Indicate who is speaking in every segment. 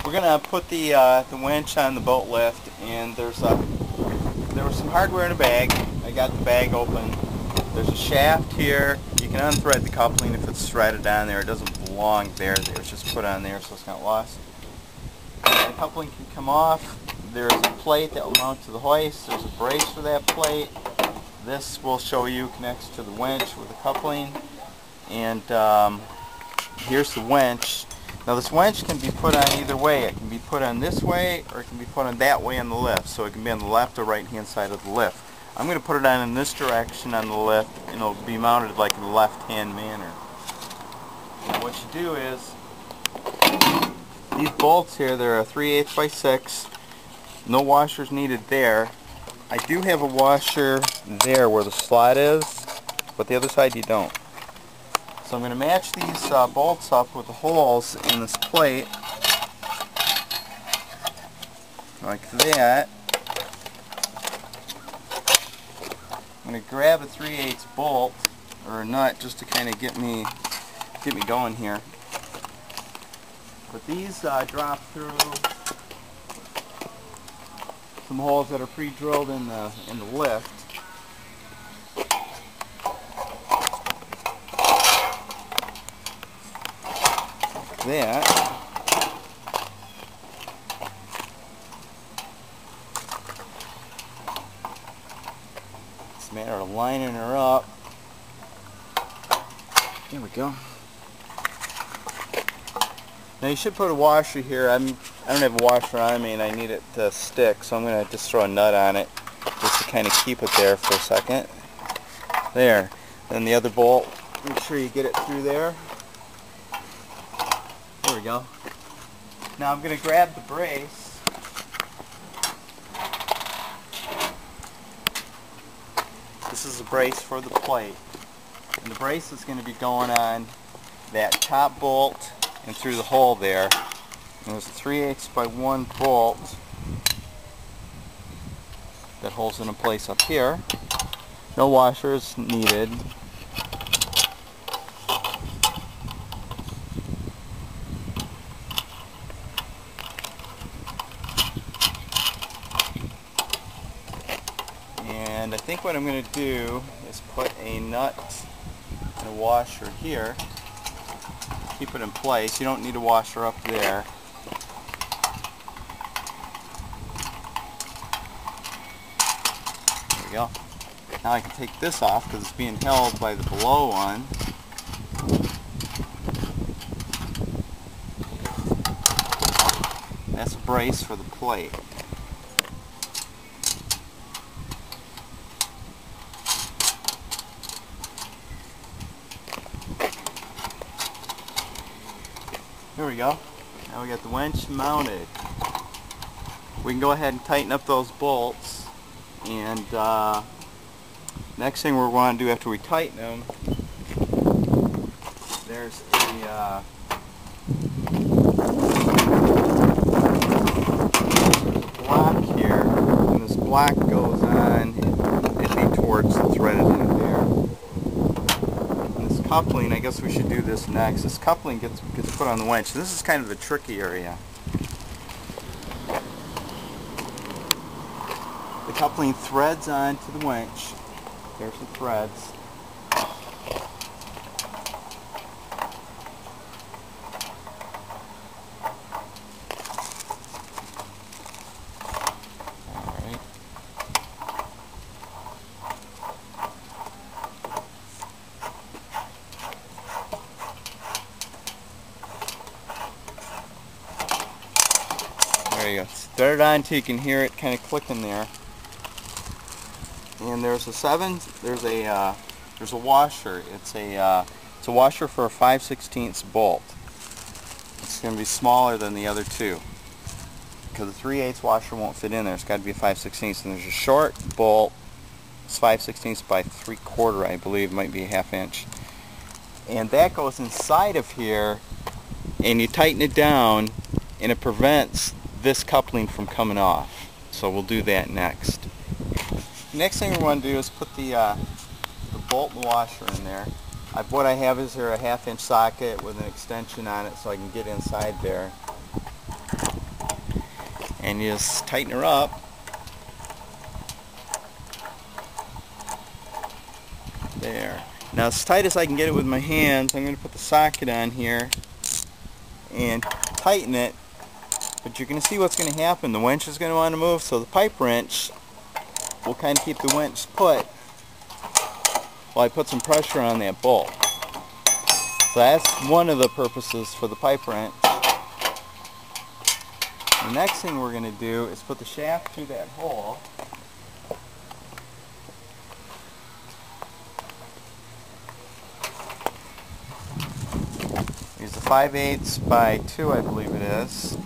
Speaker 1: We're gonna put the winch on the boat lift, and there was some hardware in a bag. I got the bag open. There's a shaft here. You can unthread the coupling if it's threaded on there. It doesn't belong there. It was just put on there so it's not lost. The coupling can come off. There's a plate that will mount to the hoist. There's a brace for that plate. This will show you connects to the winch with the coupling. And here's the winch. Now this winch can be put on either way. It can be put on this way, or it can be put on that way on the lift. So it can be on the left or right hand side of the lift. I'm going to put it on in this direction on the lift, and it'll be mounted like in a left hand manner. And what you do is, these bolts here, they're a 3/8 by 6. No washers needed there. I do have a washer there where the slot is, but the other side you don't. So I'm going to match these bolts up with the holes in this plate, like that. I'm going to grab a 3/8 bolt, or a nut, just to kind of get me going here. But these drop through some holes that are pre-drilled in the lift. That. It's a matter of lining her up. There we go. Now you should put a washer here. I don't have a washer on me and I need it to stick, so I'm going to just throw a nut on it just to kind of keep it there for a second. There. Then the other bolt, make sure you get it through there. There we go. Now I'm going to grab the brace. This is the brace for the plate. And the brace is going to be going on that top bolt and through the hole there. And there's a 3/8 by 1 bolt that holds it in place up here. No washers needed. And I think what I'm going to do is put a nut and a washer here. Keep it in place. You don't need a washer up there. There we go. Now I can take this off because it's being held by the below one. That's a brace for the plate. There we go. Now we got the winch mounted. We can go ahead and tighten up those bolts, and next thing we're going to do after we tighten them, there's the block here, and this block goes on, it'd be towards the threaded end there. Coupling, I guess we should do this next. This coupling gets put on the winch. This is kind of the tricky area. The coupling threads onto the winch. There's the threads. Alright. There you go. Thread it on until you can hear it kind of clicking there. And there's a washer. It's a washer for a 5/16 bolt. It's going to be smaller than the other two because the 3/8 washer won't fit in there. It's got to be a 5/16. And there's a short bolt. It's 5/16 by 3/4, I believe, might be a 1/2 inch. And that goes inside of here, and you tighten it down, and it prevents this coupling from coming off. So we'll do that next. Next thing we want to do is put the bolt and washer in there. What I have is here a 1/2 inch socket with an extension on it so I can get inside there. and you just tighten her up. There. Now as tight as I can get it with my hands, I'm going to put the socket on here and tighten it. But you're going to see what's going to happen. The winch is going to want to move, so the pipe wrench will kind of keep the winch put while I put some pressure on that bolt. So that's one of the purposes for the pipe wrench. The next thing we're going to do is put the shaft through that hole. Use a 5/8 by 2, I believe it is.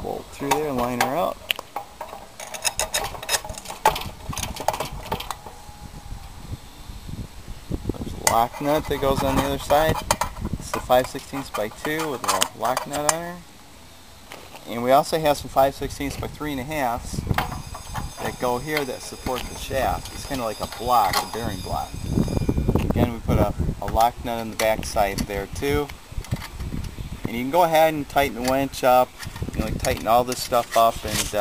Speaker 1: Bolt through there, line her up. There's a lock nut that goes on the other side. It's the 5/16 by 2 with a lock nut on her. And we also have some 5/16 by 3.5 that go here that support the shaft. It's kind of like a block, a bearing block. Again, we put a lock nut on the back side there too. And you can go ahead and tighten the winch up, tighten all this stuff up, and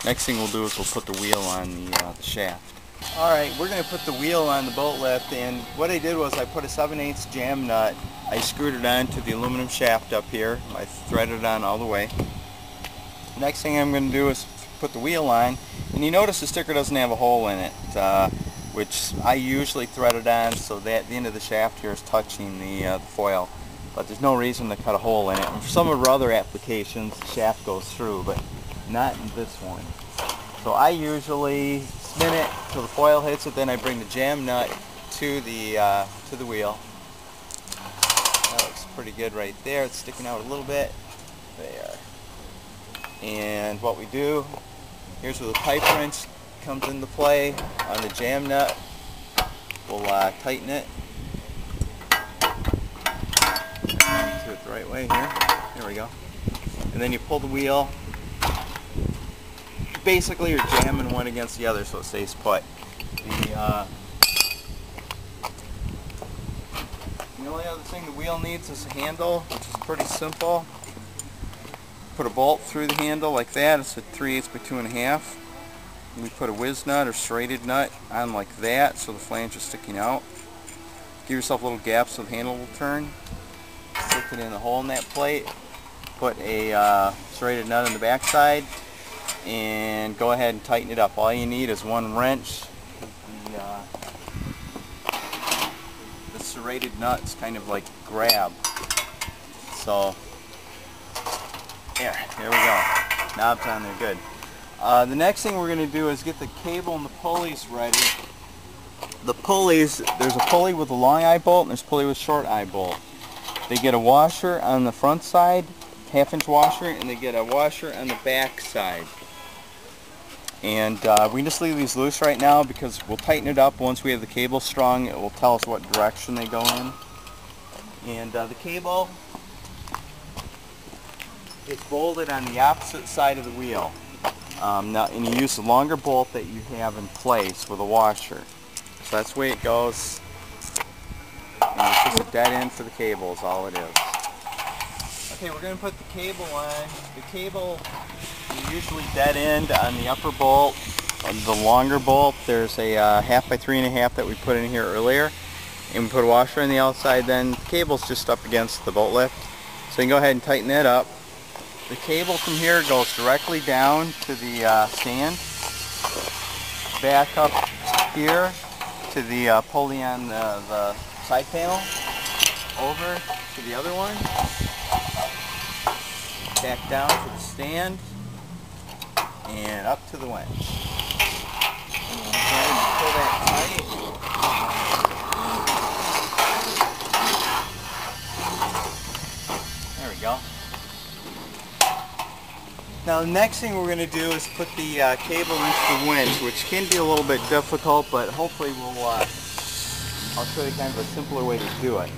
Speaker 1: next thing we'll do is we'll put the wheel on the shaft. Alright, we're going to put the wheel on the boat lift, and what I did was I put a 7/8 jam nut. I screwed it onto the aluminum shaft up here. I threaded it on all the way. Next thing I'm going to do is put the wheel on, and you notice the sticker doesn't have a hole in it, which I usually thread it on so that the end of the shaft here is touching the foil. But there's no reason to cut a hole in it. And for some of our other applications, the shaft goes through, but not in this one. So I usually spin it till the foil hits it, then I bring the jam nut to the wheel. That looks pretty good right there. It's sticking out a little bit. There. And what we do, here's where the pipe wrench comes into play on the jam nut. We'll tighten it. Do it the right way here. There we go. And then you pull the wheel. Basically you're jamming one against the other so it stays put. The only other thing the wheel needs is a handle, which is pretty simple. Put a bolt through the handle like that. It's a 3/8 by 2.5. And we put a whiz nut or serrated nut on like that so the flange is sticking out. Give yourself a little gap so the handle will turn. Stick it in the hole in that plate. Put a serrated nut on the back side and go ahead and tighten it up. All you need is one wrench. The serrated nuts kind of like grab. So here we go. Knob's on there, good. The next thing we're going to do is get the cable and the pulleys ready. The pulleys, there's a pulley with a long eye bolt and there's a pulley with a short eye bolt. They get a washer on the front side, 1/2-inch washer, and they get a washer on the back side. And we can just leave these loose right now because we'll tighten it up once we have the cable strung. It will tell us what direction they go in. And the cable is bolted on the opposite side of the wheel. Now, and you use the longer bolt that you have in place with a washer. So that's the way it goes. And it's just a dead end for the cable is all it is. Okay, we're going to put the cable on. The cable is usually dead end on the upper bolt. On the longer bolt, there's a 1/2 by 3.5 that we put in here earlier. And we put a washer on the outside, then the cable's just up against the boat lift. So you can go ahead and tighten that up. The cable from here goes directly down to the stand. Back up here to the pulley on the side panel. Over to the other one. Back down to the stand. And up to the winch. And we'll go ahead and pull that tight. There we go. Now the next thing we're going to do is put the cable into the winch, which can be a little bit difficult, but hopefully I'll show you kind of a simpler way to do it.